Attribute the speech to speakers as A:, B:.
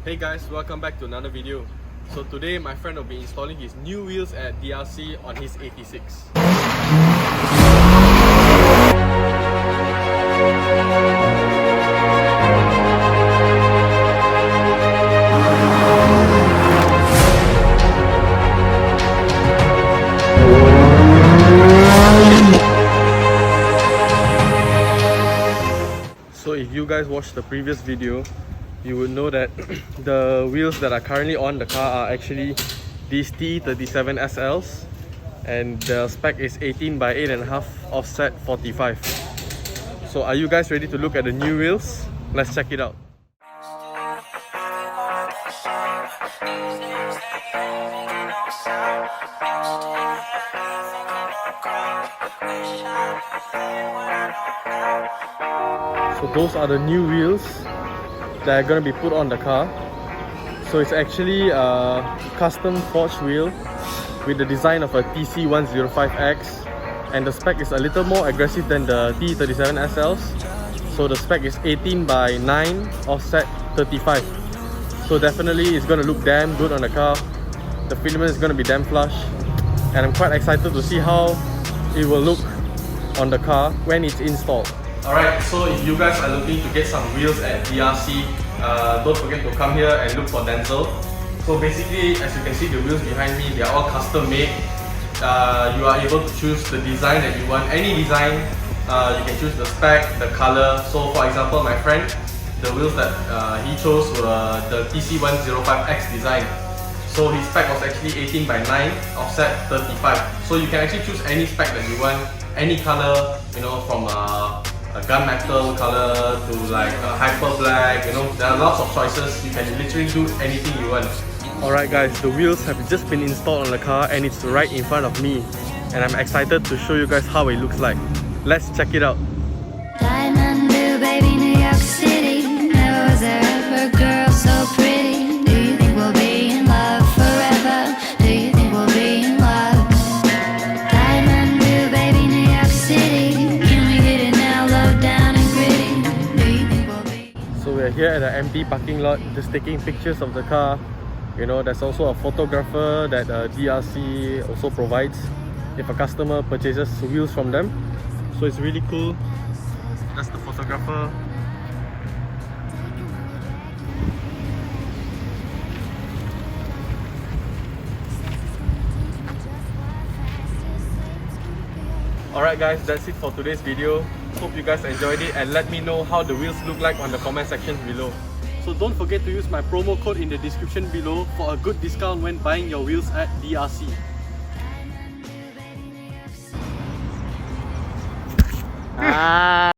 A: Hey guys, welcome back to another video. So today my friend will be installing his new wheels at DRC on his 86. So if you guys watched the previous video, you would know that the wheels that are currently on the car are actually these T37 SLs, and the spec is 18 by 8.5 offset 45. So are you guys ready to look at the new wheels? Let's check it out. So those are the new wheels that are going to be put on the car. So it's actually a custom forged wheel with the design of a TC105X, and the spec is a little more aggressive than the T37 SLs. So the spec is 18 by 9 offset 35. So definitely it's going to look damn good on the car. The filament is going to be damn flush, and I'm quite excited to see how it will look on the car when it's installed. Alright, so if you guys are looking to get some wheels at DRC, don't forget to come here and look for Denzel. So basically, as you can see, the wheels behind me, they are all custom made. You are able to choose the design that you want, any design. You can choose the spec, the color. So for example, my friend, the wheels that he chose were the TC105X design. So his spec was actually 18 by 9 offset 35. So you can actually choose any spec that you want, any color, you know, from a gunmetal color to like a hyper black, you know, there are lots of choices. You can literally do anything you want. Alright guys, the wheels have just been installed on the car and it's right in front of me, and I'm excited to show you guys how it looks like. Let's check it out.
B: Diamond blue, baby, New York City. Never was there ever a girl so pretty. Do you think we'll be in love forever? Do you think we'll be in love? Diamond blue, baby, New York City. Can we hit it now, low down and gritty? Do you think we'll be?
A: So we're here at an empty parking lot, just taking pictures of the car. You know, there's also a photographer that DRC also provides if a customer purchases wheels from them. So it's really cool. That's the photographer. Alright guys, that's it for today's video. Hope you guys enjoyed it, and let me know how the wheels look like on the comment section below. So don't forget to use my promo code in the description below for a good discount when buying your wheels at DRC.
C: Ah.